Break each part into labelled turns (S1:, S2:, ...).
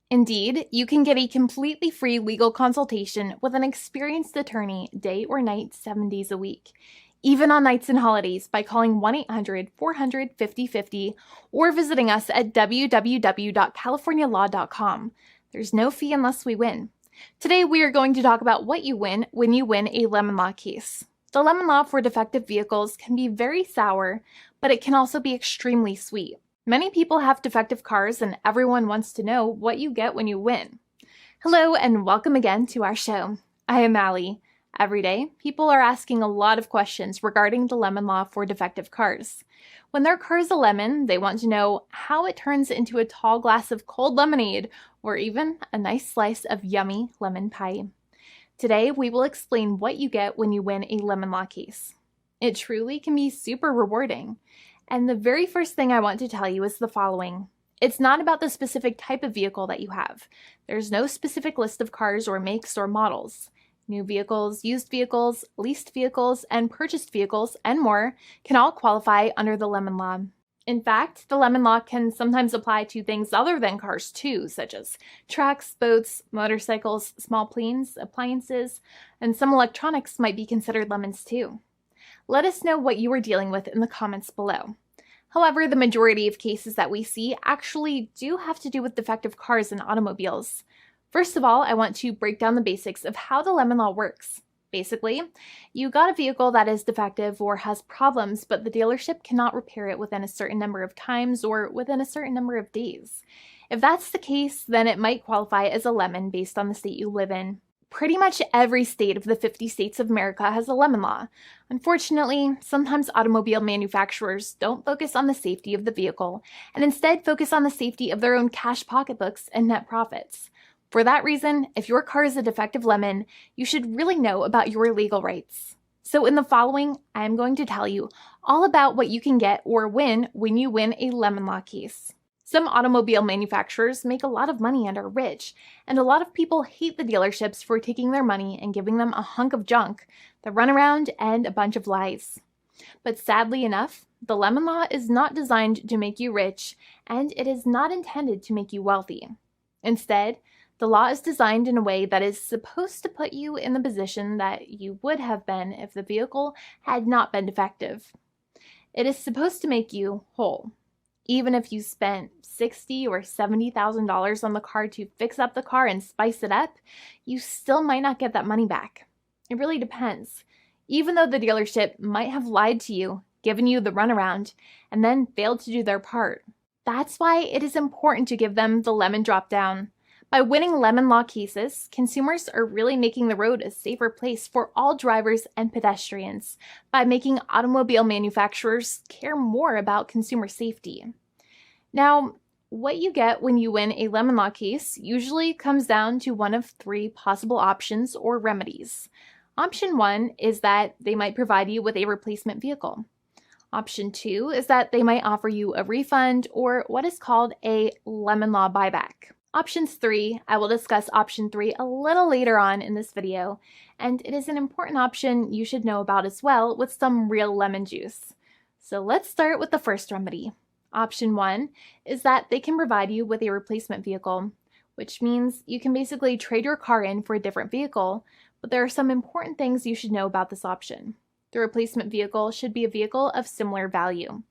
S1: Indeed, you can get a completely free legal consultation with an experienced attorney day or night, 7 days a week, even on nights and holidays by calling 1-800-400-5050 or visiting us at www.californialaw.com. There's no fee unless we win. Today, we are going to talk about what you win when you win a lemon law case. The lemon law for defective vehicles can be very sour, but it can also be extremely sweet. Many people have defective cars, and everyone wants to know what you get when you win. Hello, and welcome again to our show. I am Allie. Every day, people are asking a lot of questions regarding the lemon law for defective cars. When their car is a lemon, they want to know how it turns into a tall glass of cold lemonade, or even a nice slice of yummy lemon pie. Today, we will explain what you get when you win a lemon law case. It truly can be super rewarding. And the very first thing I want to tell you is the following. It's not about the specific type of vehicle that you have. There's no specific list of cars or makes or models. New vehicles, used vehicles, leased vehicles, and purchased vehicles, and more can all qualify under the lemon law. In fact, the lemon law can sometimes apply to things other than cars too, such as trucks, boats, motorcycles, small planes, appliances, and some electronics might be considered lemons too. Let us know what you are dealing with in the comments below. However, the majority of cases that we see actually do have to do with defective cars and automobiles. First of all, I want to break down the basics of how the lemon law works. Basically, you got a vehicle that is defective or has problems, but the dealership cannot repair it within a certain number of times or within a certain number of days. If that's the case, then it might qualify as a lemon based on the state you live in. Pretty much every state of the 50 states of America has a lemon law. Unfortunately, sometimes automobile manufacturers don't focus on the safety of the vehicle and instead focus on the safety of their own cash pocketbooks and net profits. For that reason, if your car is a defective lemon, you should really know about your legal rights. So in the following, I am going to tell you all about what you can get or win when you win a lemon law case. Some automobile manufacturers make a lot of money and are rich, and a lot of people hate the dealerships for taking their money and giving them a hunk of junk, the runaround, and a bunch of lies. But sadly enough, the lemon law is not designed to make you rich, and it is not intended to make you wealthy. Instead, the law is designed in a way that is supposed to put you in the position that you would have been if the vehicle had not been defective. It is supposed to make you whole. Even if you spent $60,000 or $70,000 on the car to fix up the car and spice it up, you still might not get that money back. It really depends. Even though the dealership might have lied to you, given you the runaround, and then failed to do their part. That's why it is important to give them the lemon drop down. By winning lemon law cases, consumers are really making the road a safer place for all drivers and pedestrians by making automobile manufacturers care more about consumer safety. Now, what you get when you win a lemon law case usually comes down to one of three possible options or remedies. Option 1 is that they might provide you with a replacement vehicle. Option 2 is that they might offer you a refund or what is called a lemon law buyback. Options 3, I will discuss option 3 a little later on in this video, and it is an important option you should know about as well with some real lemon juice. So let's start with the first remedy. Option 1 is that they can provide you with a replacement vehicle, which means you can basically trade your car in for a different vehicle, but there are some important things you should know about this option. The replacement vehicle should be a vehicle of similar value.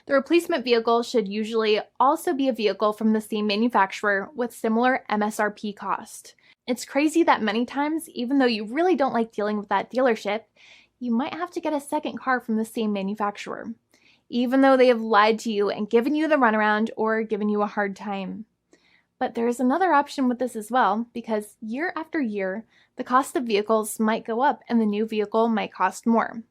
S1: The replacement vehicle should usually also be a vehicle from the same manufacturer with similar MSRP cost. It's crazy that many times, even though you really don't like dealing with that dealership, you might have to get a second car from the same manufacturer, even though they have lied to you and given you the runaround or given you a hard time. But there is another option with this as well, because year after year, the cost of vehicles might go up and the new vehicle might cost more.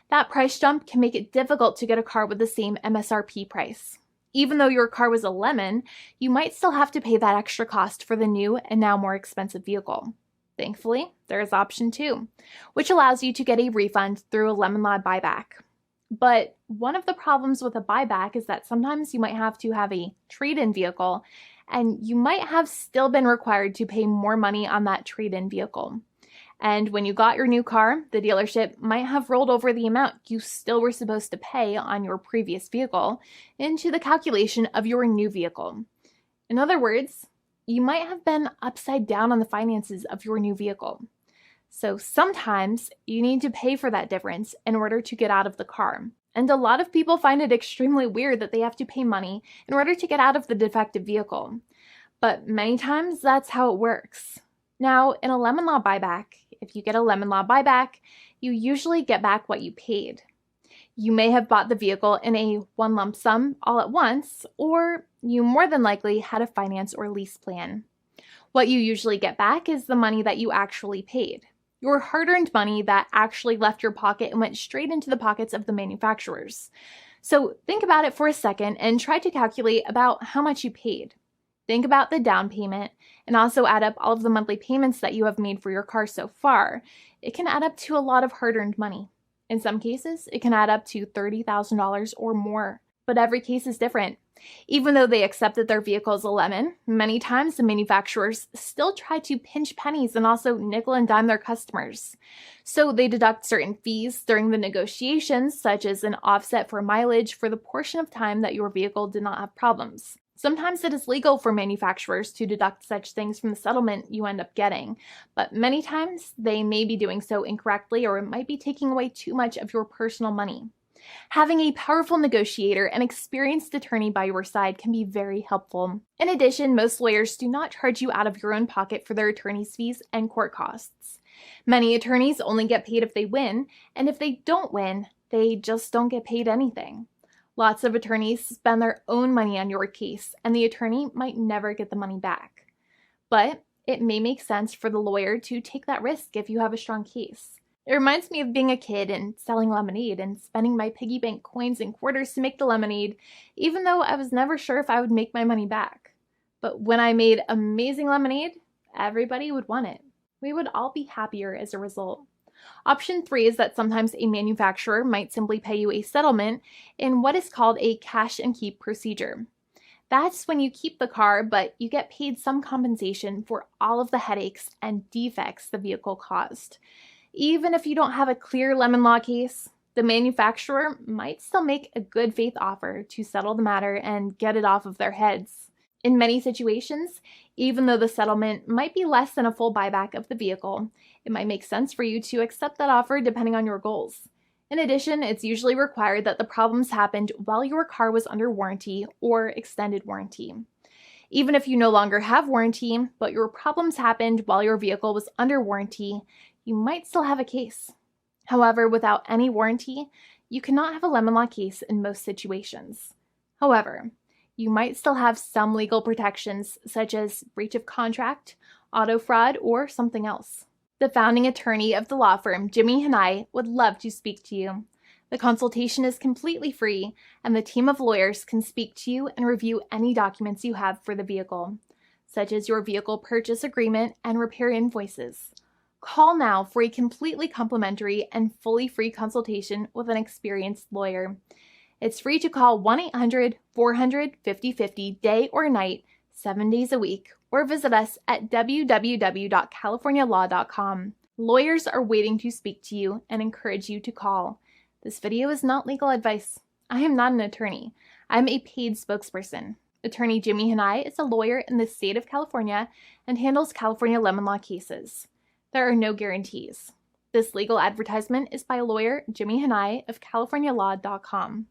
S1: That price jump can make it difficult to get a car with the same MSRP price. Even though your car was a lemon, you might still have to pay that extra cost for the new and now more expensive vehicle. Thankfully, there is option 2, which allows you to get a refund through a lemon law buyback. But one of the problems with a buyback is that sometimes you might have to have a trade-in vehicle, and you might have still been required to pay more money on that trade-in vehicle. And when you got your new car, the dealership might have rolled over the amount you still were supposed to pay on your previous vehicle into the calculation of your new vehicle. In other words, you might have been upside down on the finances of your new vehicle. So sometimes you need to pay for that difference in order to get out of the car. And a lot of people find it extremely weird that they have to pay money in order to get out of the defective vehicle. But many times that's how it works. Now, in a lemon law buyback, if you get a lemon law buyback, you usually get back what you paid. You may have bought the vehicle in a one lump sum all at once, or you more than likely had a finance or lease plan. What you usually get back is the money that you actually paid. Your hard-earned money that actually left your pocket and went straight into the pockets of the manufacturers. So think about it for a second and try to calculate about how much you paid. Think about the down payment and also add up all of the monthly payments that you have made for your car so far. It can add up to a lot of hard-earned money. In some cases, it can add up to $30,000 or more, but every case is different. Even though they accept that their vehicle is a lemon, many times the manufacturers still try to pinch pennies and also nickel and dime their customers. So they deduct certain fees during the negotiations, such as an offset for mileage for the portion of time that your vehicle did not have problems. Sometimes it is legal for manufacturers to deduct such things from the settlement you end up getting, but many times they may be doing so incorrectly, or it might be taking away too much of your personal money. Having a powerful negotiator and experienced attorney by your side can be very helpful. In addition, most lawyers do not charge you out of your own pocket for their attorney's fees and court costs. Many attorneys only get paid if they win, and if they don't win, they just don't get paid anything. Lots of attorneys spend their own money on your case, and the attorney might never get the money back. But it may make sense for the lawyer to take that risk if you have a strong case. It reminds me of being a kid and selling lemonade and spending my piggy bank coins and quarters to make the lemonade, even though I was never sure if I would make my money back. But when I made amazing lemonade, everybody would want it. We would all be happier as a result. Option 3 is that sometimes a manufacturer might simply pay you a settlement in what is called a cash and keep procedure. That's when you keep the car, but you get paid some compensation for all of the headaches and defects the vehicle caused. Even if you don't have a clear lemon law case, the manufacturer might still make a good faith offer to settle the matter and get it off of their heads. In many situations, even though the settlement might be less than a full buyback of the vehicle, it might make sense for you to accept that offer depending on your goals. In addition, it's usually required that the problems happened while your car was under warranty or extended warranty. Even if you no longer have warranty, but your problems happened while your vehicle was under warranty, you might still have a case. However, without any warranty, you cannot have a lemon law case in most situations. However, you might still have some legal protections, such as breach of contract, auto fraud, or something else. The founding attorney of the law firm, Jimmy and I, would love to speak to you. The consultation is completely free, and the team of lawyers can speak to you and review any documents you have for the vehicle, such as your vehicle purchase agreement and repair invoices. Call now for a completely complimentary and fully free consultation with an experienced lawyer. It's free to call 1-800-400-5050 day or night, 7 days a week, or visit us at www.californialaw.com. Lawyers are waiting to speak to you and encourage you to call. This video is not legal advice. I am not an attorney. I'm a paid spokesperson. Attorney Jimmy Hanai is a lawyer in the state of California and handles California lemon law cases. There are no guarantees. This legal advertisement is by lawyer Jimmy Hanai of CaliforniaLaw.com.